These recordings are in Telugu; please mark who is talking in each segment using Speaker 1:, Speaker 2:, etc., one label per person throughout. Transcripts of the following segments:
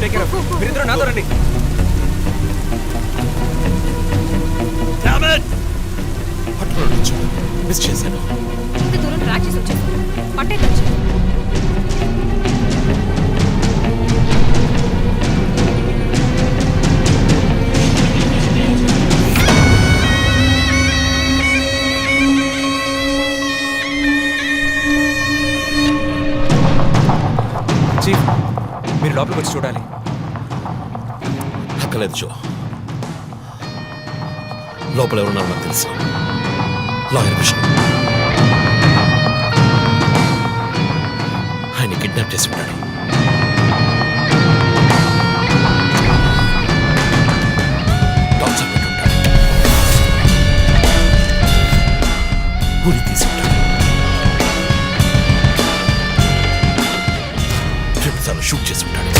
Speaker 1: Take care. మీరిద్దరూ నాతో రండి.
Speaker 2: మిస్ చేశాను.
Speaker 3: ఇంత దూరం ట్రాక్ చేసి వచ్చేసాను. పట్టేదొచ్చు.
Speaker 1: చీఫ్, మీరు లోపలికి వచ్చి చూడాలి.
Speaker 2: అక్కలేదు జో. లోపల ఎవరున్నారు నాకు తెలుసు. లాయర్ విష్ణు. ఆయన కిడ్నాప్ చేసి ఉంటాడు. టార్చర్ పెట్టి ఉంటాడు. ఉరి తీసి ఉంటాడు. రెండుసార్లు షూట్ చేసి ఉంటాడు.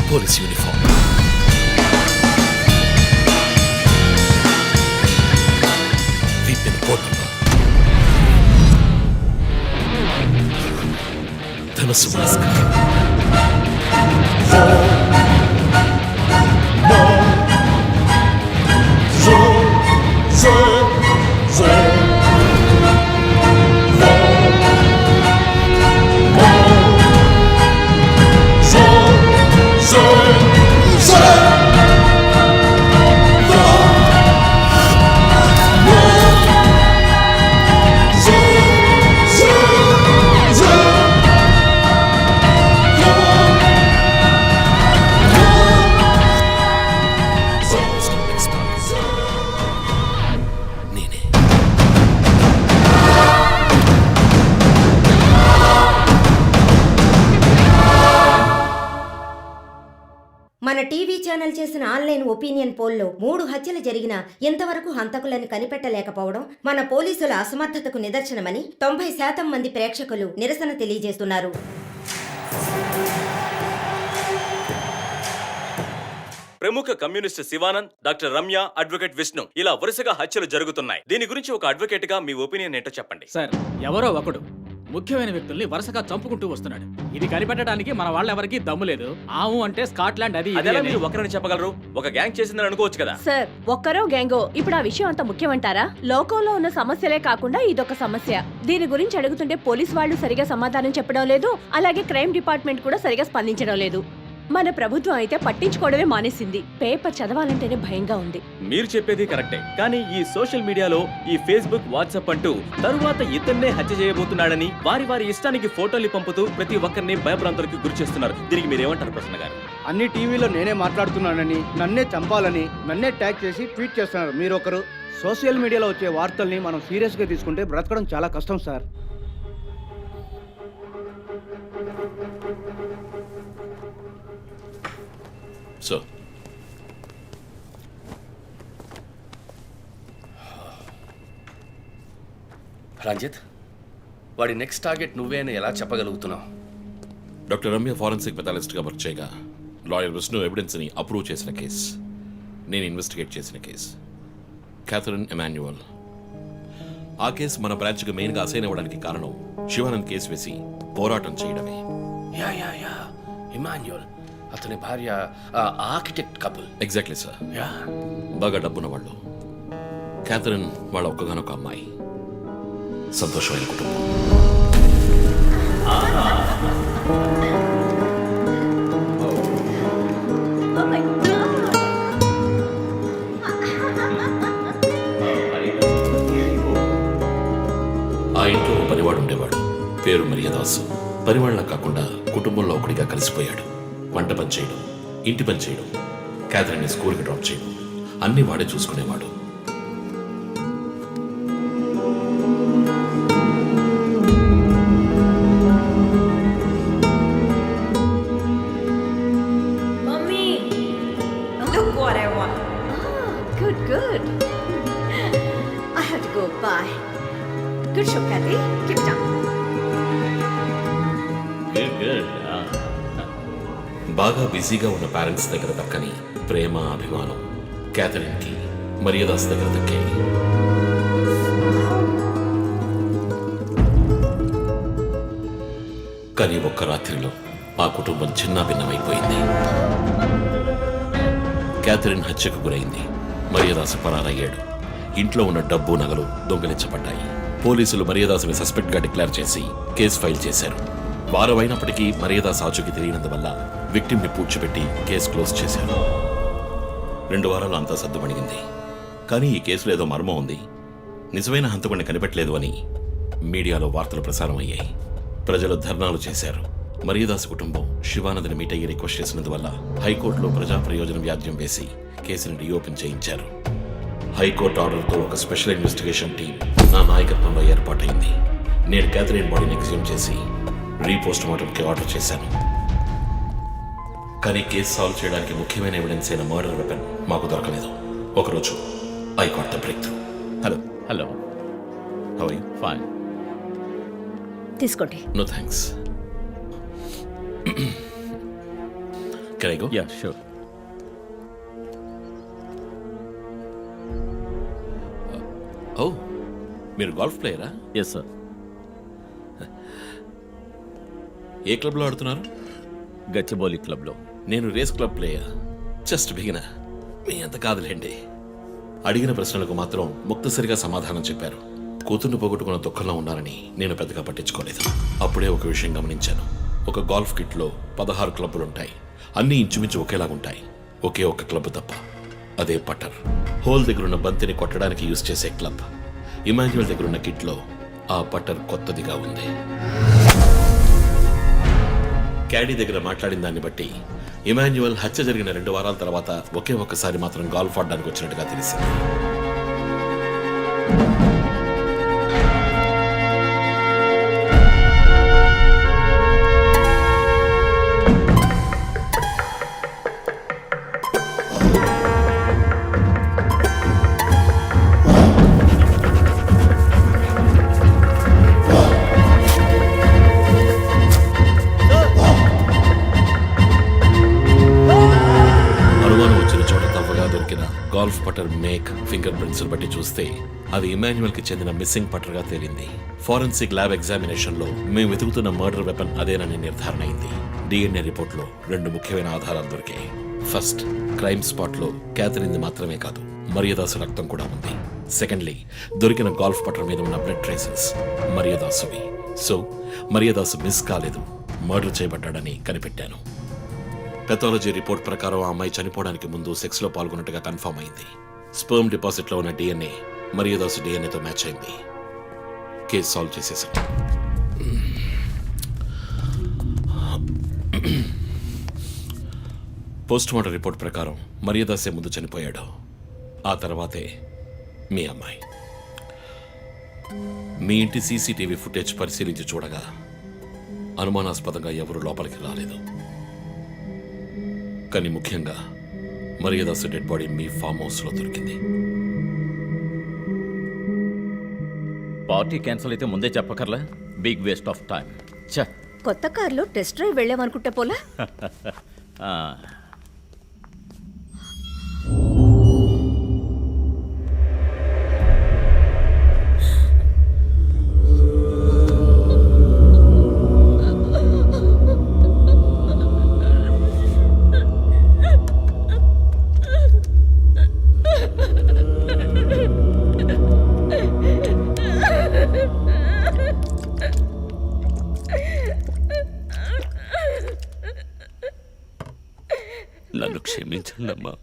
Speaker 2: Police uniform. వీపిన కోటంలో ధనస్సు మాస్క్.
Speaker 4: మన టీవీ ఛానల్ చేసిన ఆన్లైన్ ఒపీనియన్ పోల్లో 3 హత్యలు జరిగినా ఇంతవరకు హంతకులను కనిపెట్టలేకపోవడం మన పోలీసుల అసమర్థతకు నిదర్శనమని 90% మంది ప్రేక్షకులు నిరసన తెలియజేస్తున్నారు.
Speaker 5: ప్రముఖ communist Shivanand, doctor Ramya, advocate Vishnu ఇలా వరుసగా హత్యలు జరుగుతున్నాయి. దీని గురించి ఒక అడ్వకేట్ గా మీ ఒపీనియన్ ఏంటో చెప్పండి.
Speaker 6: సార్, ఎవరో ఒకడు ముఖ్యమైన వ్యక్తుల్ని వరుసగా చంపుకుంటూ వస్తున్నాడు. ఇది కనిపెట్టడానికి మన వాళ్ళెవరికి దమ్ము లేదు. ఆవు అంటే స్కాట్లాండ్ అది
Speaker 5: అదేలా మీరు ఒకరని చెప్పగలరు? ఒక గ్యాంగ్ చేసిందని అనుకోవచ్చు కదా.
Speaker 3: సార్, ఒక్కరో గ్యాంగో ఇప్పుడు ఆ విషయం అంత ముఖ్యమంటారా? లోకంలో ఉన్న సమస్యలే కాకుండా ఇదొక సమస్య. దీని గురించి అడుగుతుంటే పోలీస్ వాళ్ళు సరిగా సమాధానం చెప్పడం లేదు. అలాగే క్రైమ్ డిపార్ట్మెంట్ కూడా సరిగా స్పందించడం లేదు. మన ప్రభుత్వం అయితే పట్టించుకోవడమే మానేసింది. పేపర్ చదవాలంటేనే భయంగా ఉంది.
Speaker 5: మీరు చెప్పేది కరెక్టే, కానీ ఈ సోషల్ మీడియాలో ఈ ఫేస్బుక్, వాట్సాప్ అంటూ తరువాత ఇతన్నే హత్య చేయబోతున్నాడని వారి వారి ఇష్టానికి ఫోటోలు పంపుతూ ప్రతి ఒక్కరిని భయభ్రాంతులకు గురి చేస్తున్నారు. దీనికి మీరేమంటారు ప్రసన్న గారు?
Speaker 7: అన్ని టీవీలో నేనే మాట్లాడుతున్నానని, నన్నే చంపాలని, నన్నే ట్యాగ్ చేసి ట్వీట్ చేస్తున్నారు మీరొకరు. సోషల్ మీడియాలో వచ్చే వార్తల్ని మనం సీరియస్గా తీసుకుంటే బ్రతకడం చాలా కష్టం సార్.
Speaker 2: సో
Speaker 8: రంజిత్, వాడి నెక్స్ట్ టార్గెట్ నువ్వే అని ఎలా చెప్పగలుగుతున్నావు?
Speaker 2: డాక్టర్ రమ్య ఫారెన్సిక్ పెథాలజిస్ట్గా వర్క్ చేయగా లాయర్ విష్ణు ఎవిడెన్స్ని అప్రూవ్ చేసిన కేస్, నేను ఇన్వెస్టిగేట్ చేసిన కేస్. Catherine Emmanuel. ఆ కేసు మన బ్రాంచ్కి మెయిన్గా అసైన్ అవ్వడానికి కారణం శివానంద్ కేసు వేసి పోరాటం చేయడమే.
Speaker 8: యా యా యా ఇమాన్యుయల్, అతని భార్య architect couple.
Speaker 2: Exactly sir.
Speaker 8: Yeah,
Speaker 2: బాగా డబ్బున్న వాళ్ళు. క్యాథరిన్ వాళ్ళ ఒక్కగానొక అమ్మాయి. సంతోషమైన కుటుంబం. ఆ ఇంట్లో పనివాడు ఉండేవాడు, పేరు మరియదాసు. పనివాళ్ళ కాకుండా కుటుంబంలో ఒకటిగా కలిసిపోయాడు. వంట పని చేయడం, ఇంటి పని చేయడం, క్యాథరిన్ని స్కూల్కి డ్రాప్ చేయడం అన్నీ వాడే చూసుకునేవాడు.
Speaker 4: Good show, Kathy. Keep it up.
Speaker 2: Good. బాగా బిజీగా ఉన్న పేరెంట్స్ దగ్గర దక్కని ప్రేమ, అభిమానం క్యాథరిన్కి మరియదాస్ దగ్గర దక్కాయి. కానీ ఒక్క రాత్రిలో ఆ కుటుంబం చిన్నాభిన్నమైపోయింది. క్యాథరిన్ హత్యకు గురైంది. మరియదాసు పరారయ్యాడు. ఇంట్లో ఉన్న డబ్బు నగలు దొంగిలించబడ్డాయి. పోలీసులు మరియదాసుని సస్పెక్ట్గా డిక్లేర్ చేసి కేసు ఫైల్ చేశారు. వారం అయినప్పటికీ మరియదాస్ ఆచూకీ తెలియనందువల్ల విక్టిమ్ని పూడ్చిపెట్టి కేసు క్లోజ్ చేశారు. 2 వారాలు అంతా సర్దుమణిగింది. కానీ ఈ కేసులో ఏదో మర్మం ఉంది, నిజమైన హంతకుడిని కనిపెట్టలేదు అని మీడియాలో వార్తలు ప్రసారం అయ్యాయి. ప్రజలు ధర్నాలు చేశారు. మరియదాసు కుటుంబం శివానందని మీట్ అయ్యి రిక్వెస్ట్ చేసినందువల్ల హైకోర్టులో ప్రజా ప్రయోజనం వ్యాజ్యం వేసి కేసును రీఓపెన్ చేయించారు. హైకోర్టు ఆర్డర్తో ఒక స్పెషల్ ఇన్వెస్టిగేషన్ టీం నా నాయకత్వంలో ఏర్పాటైంది. నేను క్యాథరిన్ బాడీని ఎగ్జామ్ చేసి రీపోస్ట్ మార్టంకి ఆర్డర్ చేశాను. కానీ కేసు సాల్వ్ చేయడానికి ముఖ్యమైన ఎవిడెన్స్ అయిన మర్డర్ వెపన్ మాకు దొరకలేదు. ఒకరోజు I got the breakthrough.
Speaker 5: Hello
Speaker 2: how are you?
Speaker 5: Fine.
Speaker 3: తీసుకోండి.
Speaker 2: No thanks. Can I go?
Speaker 5: Ya sure.
Speaker 2: Oh, మీరు గోల్ఫ్ ప్లేయరా?
Speaker 5: Yes sir.
Speaker 2: ఏ క్లబ్లో ఆడుతున్నారు?
Speaker 5: గచ్చిబౌలి క్లబ్లో.
Speaker 2: నేను race club player, just beginner. మీ అంత కాదులేండి. అడిగిన ప్రశ్నలకు మాత్రం ముక్తసరిగా సమాధానం చెప్పారు. కూతుర్ని పోగొట్టుకున్న దుఃఖంలో ఉన్నారని నేను పెద్దగా పట్టించుకోలేదు. అప్పుడే ఒక విషయం గమనించాను. ఒక గోల్ఫ్ కిట్లో 16 క్లబ్బులుంటాయి. అన్నీ ఇంచుమించు ఒకేలాగుంటాయి. ఒకే ఒక్క క్లబ్ తప్ప, అదే పట్టర్. హోల్ దగ్గరున్న బంతిని కొట్టడానికి యూజ్ చేసే క్లబ్. ఇమాన్యుయల్ దగ్గరున్న కిట్లో ఆ పట్టర్ కొత్తదిగా ఉంది. క్యాడీ దగ్గర మాట్లాడిన దాన్ని బట్టి ఇమాన్యుయల్ హత్య జరిగిన 2 వారాల తర్వాత ఒకే ఒక్కసారి మాత్రం గోల్ఫ్ ఆడడానికి వచ్చినట్టుగా తెలిసింది. గోల్ఫ్ పట్టర్ మేక్, ఫింగర్ ప్రింట్స్ బట్టి చూస్తే అది ఇమాన్యుయల్ కి చెందిన మిస్సింగ్ పట్టర్ గా తేలింది. ఫోరెన్సిక్ ల్యాబ్ ఎగ్జామినేషన్ లో మేము వెతుకుతున్న మర్డర్ వెపన్ అదేనని నిర్ధారణ అయింది. డిఎన్ఏ రిపోర్ట్ లో 2 ముఖ్యమైన ఆధారాలు దొరికాయి. ఫస్ట్, క్రైమ్ స్పాట్ లో క్యాథరిన్ మాత్రమే కాదు, మరియదాసు రక్తం కూడా ఉంది. సెకండ్లీ, దొరికిన గోల్ఫ్ పట్టర్ మీద ఉన్న బ్లడ్ ట్రేసెస్ మరియదాసువి. సో మరియదాసు మిస్ కాలేదు, మర్డర్ చేయబడ్డాడని కనిపెట్టాను. పెథాలజీ రిపోర్ట్ ప్రకారం ఆ అమ్మాయి చనిపోవడానికి ముందు సెక్స్ లో పాల్గొన్నట్టుగా కన్ఫర్మ్ అయింది. స్పర్మ్ డిపాజిట్ లో ఉన్న డిఎన్ఏ మరియదాసు డిఎన్ఏతో మ్యాచ్ అయింది. కేసు సాల్వ్ చేసేసాం. పోస్ట్ మార్టం రిపోర్ట్ ప్రకారం మరియదాసే ముందు చనిపోయాడు. ఆ తర్వాతే మీ అమ్మాయి. మీ ఇంటి సీసీటీవీ ఫుటేజ్ పరిశీలించి చూడగా అనుమానాస్పదంగా ఎవరు లోపలికి రాలేదు. కానీ ముఖ్యంగా మరియదాసు డెడ్ బాడీ మీ ఫామ్ హౌస్ లో దొరికింది.
Speaker 5: పార్టీ క్యాన్సిల్ అయితే ముందే చెప్పకర్లా? Big waste of time.
Speaker 3: కొత్త కార్లో టెస్ట్ డ్రైవ్ వెళ్ళామనుకుంటా పోలా.
Speaker 8: నన్ను క్షమించండమ్మా.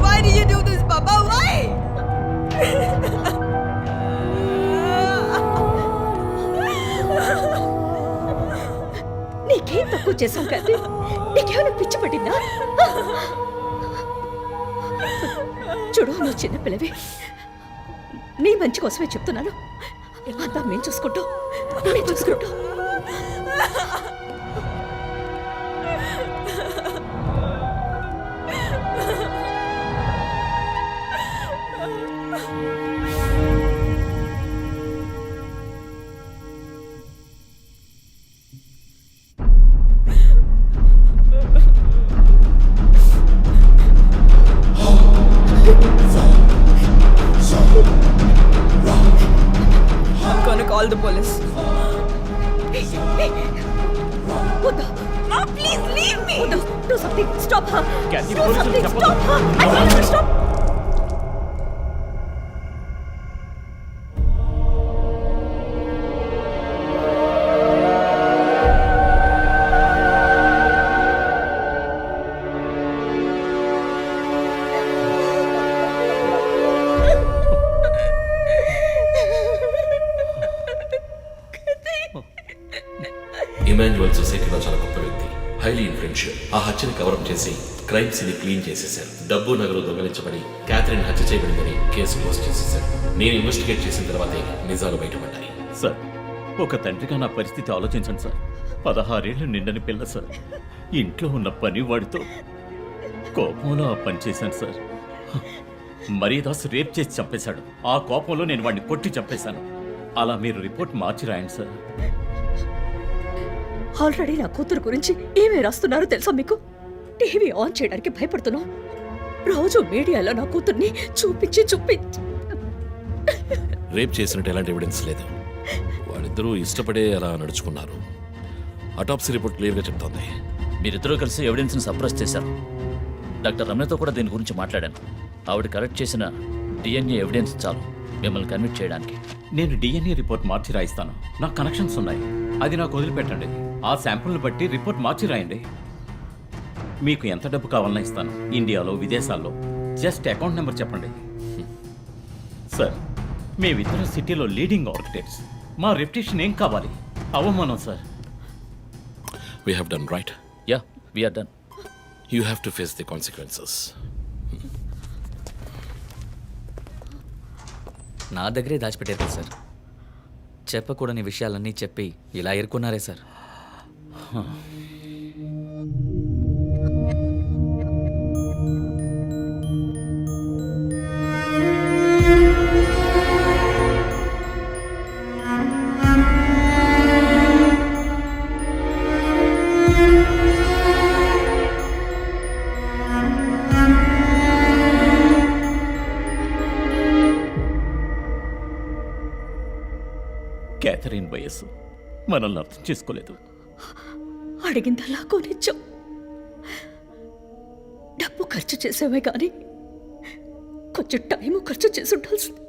Speaker 9: Why did you do this, Papa? Why?
Speaker 3: నీకేం తక్కువ చేశాం కదా? నీకేమైనా పిచ్చి పట్టిందా? చూడు, నువ్వు చిన్న పిల్లవి. నీ మంచి కోసమే చెప్తున్నాను. అంతా మేము చూసుకుంటాం. మేము చూసుకుంటాం.
Speaker 9: I'm gonna call the police.
Speaker 3: వద్దు.
Speaker 9: No, please leave me.
Speaker 3: వద్దు. Do something. Stop her.
Speaker 5: Kathy,
Speaker 3: Do
Speaker 5: పోలీసులు
Speaker 3: something.
Speaker 5: చెప్పొద్దు.
Speaker 3: Stop her. I want you to stop.
Speaker 2: Emmanuel సొసైటీలో చాలా గొప్ప వ్యక్తి, హైలీ ఇన్ఫ్లుయెన్షియల్. ఆ హత్యని కవరప్ చేసి క్రైమ్ సీన్ క్లీన్ చేసేశారు. డబ్బు నగలు దొంగలించబడి క్యాథరిన్ హత్య చేయబడిందని కేసు క్లోజ్ చేసేశారు. నేను ఇన్వెస్టిగేట్ చేసిన తర్వాతే నిజాలు బయటపడ్డాయి.
Speaker 5: సార్, ఒక తండ్రిగా నా పరిస్థితి ఆలోచించండి సార్. 16 ఏళ్ళు నిండని పిల్ల సార్. ఇంట్లో ఉన్న పని వాడితో కోపంలో ఆ పని చేశాను సార్. మరీదాస్ రేప్ చేసి చంపేశాడు. ఆ కోపంలో నేను వాడిని కొట్టి చంపేశాను. అలా మీరు రిపోర్ట్ మార్చి రాయండి సార్.
Speaker 3: ఆల్రెడీ నా కూతురు గురించి ఏమేమి రాస్తున్నారో తెలుసా మీకు? టీవీ ఆన్ చేయడానికి భయపడుతున్నాం. రోజు మీడియాలో నా కూతుర్ని చూపించి
Speaker 2: రేప్ చేసినట్టు ఎలాంటి ఎవిడెన్స్ లేదు. వాళ్ళిద్దరూ ఇష్టపడే అలా నడుచుకున్నారు. అటాప్సీ రిపోర్ట్ క్లియర్గా చెప్తోంది.
Speaker 10: మీరిద్దరూ కలిసి ఎవిడెన్స్ని సప్రెస్ చేశారు. డాక్టర్ రమ్యతో కూడా దీని గురించి మాట్లాడాను. ఆవిడ కలెక్ట్ చేసిన డిఎన్ఏ ఎవిడెన్స్ చాలు మిమ్మల్ని కన్విక్ట్ చేయడానికి.
Speaker 5: నేను డిఎన్ఏ రిపోర్ట్ మార్చి రాయిస్తాను. నాకు కనెక్షన్స్ ఉన్నాయి. అది నాకు వదిలిపెట్టండి. ఆ శాంపుల్ని బట్టి రిపోర్ట్ మార్చి రాయండి. మీకు ఎంత డబ్బు కావాలన్నా ఇస్తాను. ఇండియాలో, విదేశాల్లో. జస్ట్ అకౌంట్ నెంబర్ చెప్పండి. సార్, మేమిద్దరం సిటీలో లీడింగ్ ఆర్కిటెక్ట్స్. మా రెప్యుటేషన్ ఏం కావాలి? అవమానం sir.
Speaker 2: We have done right.
Speaker 10: Yeah, we are done.
Speaker 2: You have to face the consequences.
Speaker 1: నా దగ్గరే దాచిపెట్టారు కదా సార్. చెప్పకూడని విషయాలన్నీ చెప్పి ఇలా ఎరుకున్నారే సార్.
Speaker 5: క్యాథరిన్ వయస్సు మనల్ని అర్థం చేసుకోలేదు.
Speaker 3: అడిగిందల్లా కొనిచ్చాం. డబ్బు ఖర్చు చేసామే కానీ కొంచెం టైము ఖర్చు చేసి ఉండాల్సింది.